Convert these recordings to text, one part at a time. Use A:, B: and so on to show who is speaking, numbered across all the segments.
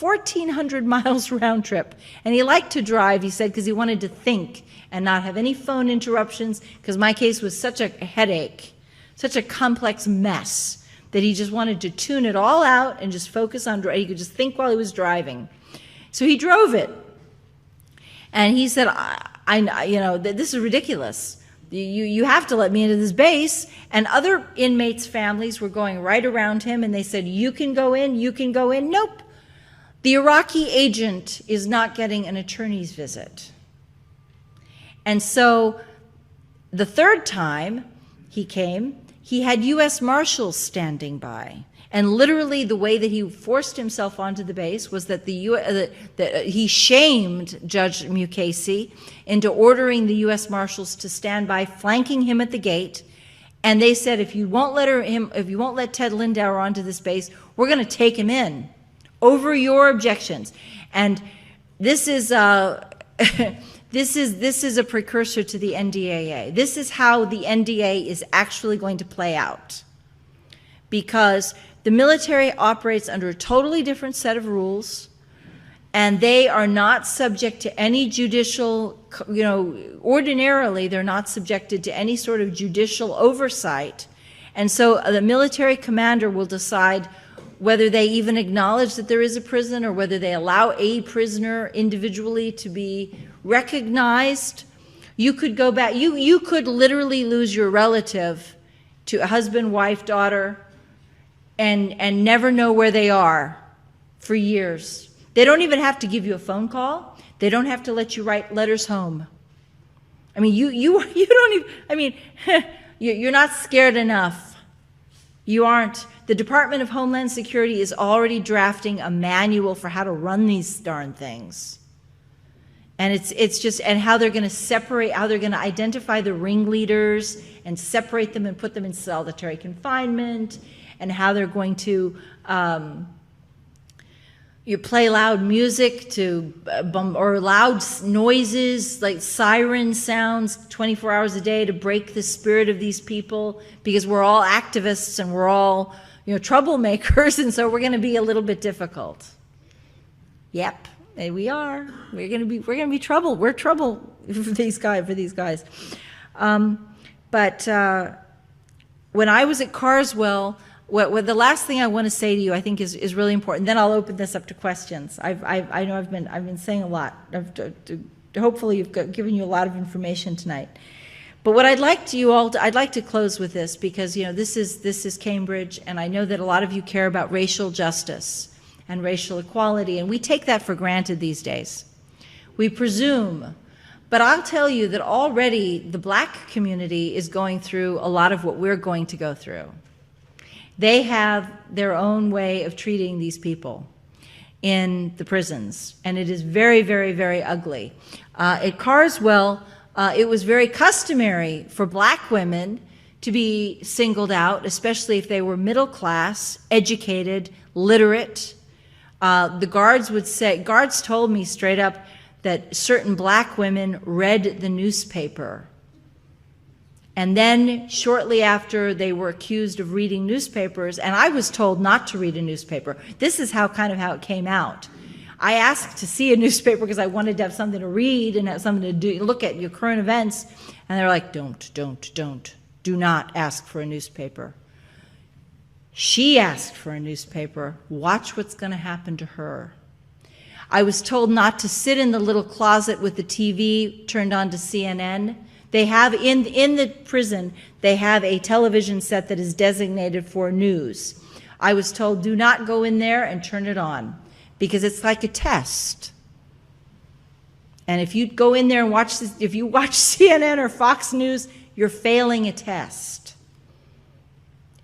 A: 1,400 miles round trip. And he liked to drive, he said, because he wanted to think and not have any phone interruptions, because my case was such a headache, such a complex mess, that he just wanted to tune it all out and just focus on driving. He could just think while he was driving. So he drove it. And he said, this is ridiculous. You have to let me into this base. And other inmates' families were going right around him, and they said, you can go in, you can go in. Nope. The Iraqi agent is not getting an attorney's visit. And so the third time he came, he had U.S. Marshals standing by. And literally the way that he forced himself onto the base was that he shamed Judge Mukasey into ordering the U.S. Marshals to stand by, flanking him at the gate. And they said, if you won't let Ted Lindauer onto this base, we're going to take him in over your objections. And this is this is a precursor to the NDAA. This is how the NDA is actually going to play out, because the military operates under a totally different set of rules, and they are not subject to any judicial, ordinarily they're not subjected to any sort of judicial oversight. And so the military commander will decide whether they even acknowledge that there is a prison, or whether they allow a prisoner individually to be recognized. You could go back, you could literally lose your relative to a husband, wife, daughter, and never know where they are for years. They don't even have to give you a phone call. They don't have to let you write letters home. I mean, you don't even, I mean, you're not scared enough. You aren't. The Department of Homeland Security is already drafting a manual for how to run these darn things. And it's just, and how they're going to separate, how they're going to identify the ringleaders and separate them and put them in solitary confinement, and how they're going to you play loud music or loud noises like siren sounds 24 hours a day to break the spirit of these people, because we're all activists and we're all troublemakers, and so we're going to be a little bit difficult. Yep, we are. We're going to be trouble. We're trouble for these guys. But when I was at Carswell, what the last thing I want to say to you, I think, is really important. Then I'll open this up to questions. I know I've been saying a lot. Hopefully, you've given you a lot of information tonight. But what I'd like to close with this, because this is Cambridge, and I know that a lot of you care about racial justice and racial equality, and we take that for granted these days. We presume. But I'll tell you that already the black community is going through a lot of what we're going to go through. They have their own way of treating these people in the prisons, and it is very, very, very ugly. At Carswell, it was very customary for black women to be singled out, especially if they were middle class, educated, literate. The guards told me straight up that certain black women read the newspaper. And then shortly after, they were accused of reading newspapers, and I was told not to read a newspaper. This is how it came out. I asked to see a newspaper because I wanted to have something to read and have something to look at your current events, and they're like, do not ask for a newspaper. She asked for a newspaper. Watch what's going to happen to her. I was told not to sit in the little closet with the TV turned on to CNN. They have, in the prison, they have a television set that is designated for news. I was told, do not go in there and turn it on, because it's like a test. And if you go in there and if you watch CNN or Fox News, you're failing a test.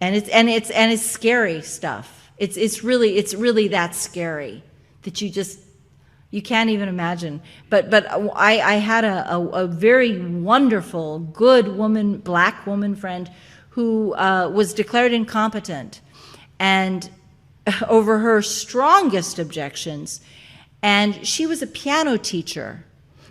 A: And it's scary stuff. It's really that scary that you can't even imagine. But I had a very wonderful, good woman, black woman friend who was declared incompetent, and over her strongest objections. And she was a piano teacher.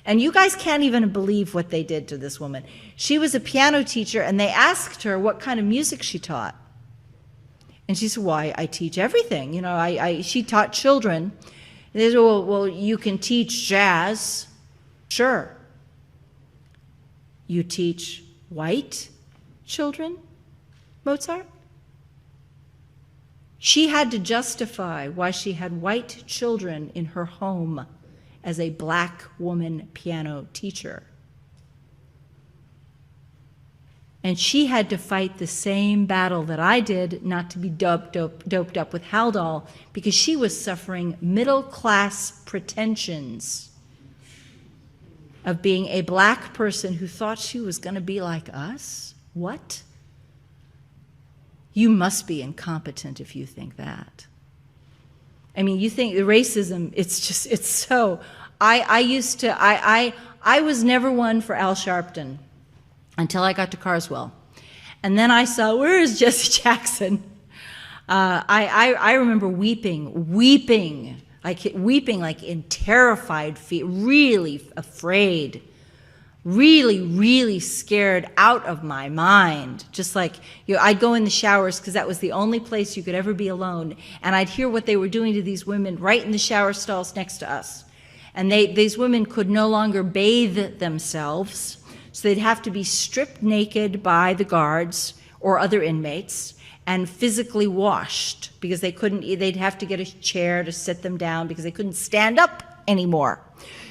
A: And you guys can't even believe what they did to this woman. She was a piano teacher, and they asked her what kind of music she taught. And she said, well, I teach everything. She taught children. They say, well, you can teach jazz. Sure. You teach white children Mozart? She had to justify why she had white children in her home as a black woman piano teacher. And she had to fight the same battle that I did, not to be doped up with Haldol, because she was suffering middle-class pretensions of being a black person who thought she was going to be like us. What? You must be incompetent if you think that. I mean, you think the racism, it's so. I was never one for Al Sharpton until I got to Carswell. And then I saw, where is Jesse Jackson? I remember weeping like in terrified fear, really afraid, really scared out of my mind. Just like, I'd go in the showers because that was the only place you could ever be alone. And I'd hear what they were doing to these women right in the shower stalls next to us. And these women could no longer bathe themselves. So they'd have to be stripped naked by the guards or other inmates and physically washed because they'd have to get a chair to sit them down because they couldn't stand up anymore.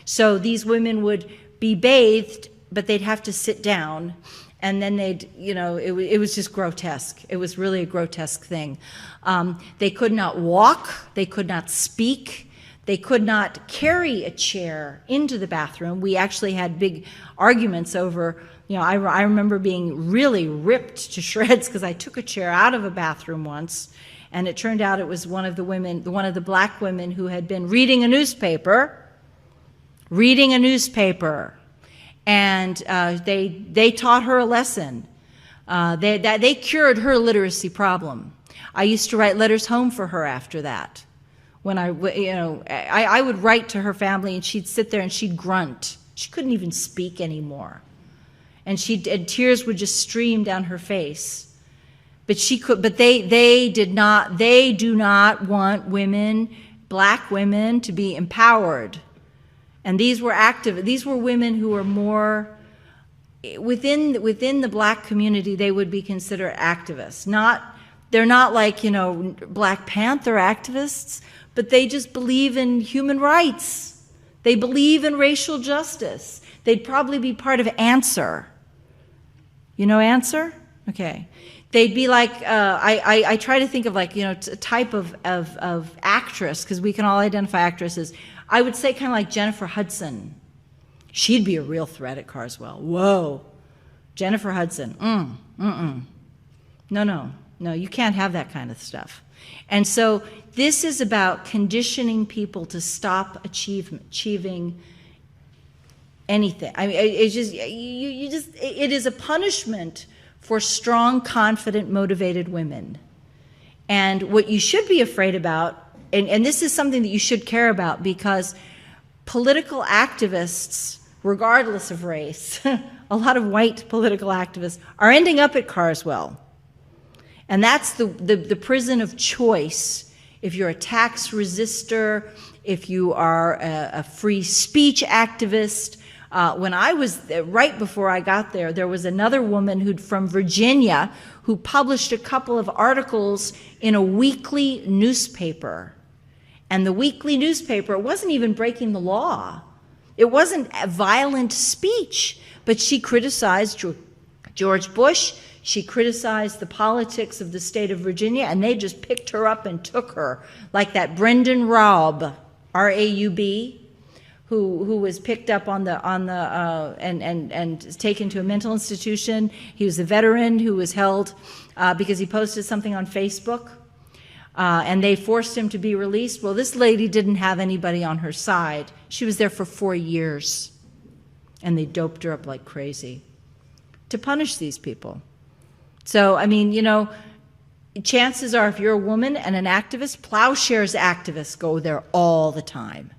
A: So these women would be bathed, but they'd have to sit down, and then it was just grotesque. It was really a grotesque thing. They could not walk, they could not speak, they could not carry a chair into the bathroom. We actually had big arguments over, I remember being really ripped to shreds because I took a chair out of a bathroom once, and it turned out it was one of the black women who had been reading a newspaper, and they taught her a lesson. They cured her literacy problem. I used to write letters home for her after that. When I would write to her family, and she'd sit there and she'd grunt. She couldn't even speak anymore, and tears would just stream down her face. But they do not want women, black women, to be empowered. And these were women who were more within the black community. They would be considered activists. They're not like Black Panther activists, but they just believe in human rights. They believe in racial justice. They'd probably be part of Answer. You know Answer? Okay. They'd be like, I try to think of like, a type of actress, because we can all identify actresses. I would say kind of like Jennifer Hudson. She'd be a real threat at Carswell. Whoa. Jennifer Hudson. No, you can't have that kind of stuff. And so this is about conditioning people to stop achieving anything. I mean, it's just, it is a punishment for strong, confident, motivated women. And what you should be afraid about, and this is something that you should care about, because political activists, regardless of race, a lot of white political activists are ending up at Carswell. And that's the prison of choice. If you're a tax resistor, if you are a free speech activist. When I was there, right before I got there, there was another woman from Virginia who published a couple of articles in a weekly newspaper. And the weekly newspaper, it wasn't even breaking the law. It wasn't a violent speech, but she criticized George Bush. She criticized the politics of the state of Virginia, and they just picked her up and took her, like that Brendan Raub, R-A-U-B, who was picked up and taken to a mental institution. He was a veteran who was held because he posted something on Facebook, and they forced him to be released. Well, this lady didn't have anybody on her side. She was there for 4 years, and they doped her up like crazy to punish these people. So, I mean, chances are if you're a woman and an activist, Plowshares activists go there all the time.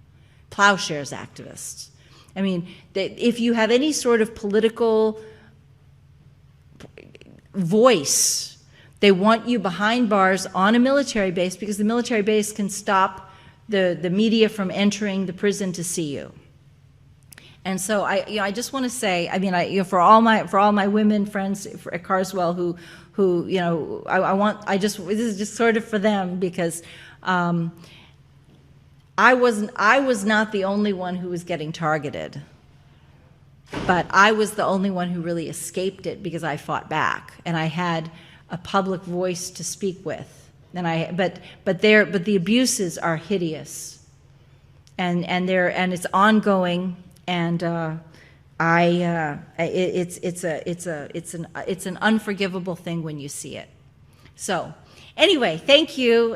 A: Plowshares activists. I mean, if you have any sort of political voice, they want you behind bars on a military base, because the military base can stop the media from entering the prison to see you. And so I just want to say, I mean, for all my women friends at Carswell who this is just sort of for them, because I was not the only one who was getting targeted, but I was the only one who really escaped it because I fought back and I had a public voice to speak with. And but the abuses are hideous, and it's ongoing. And it's an unforgivable thing when you see it. So anyway, thank you.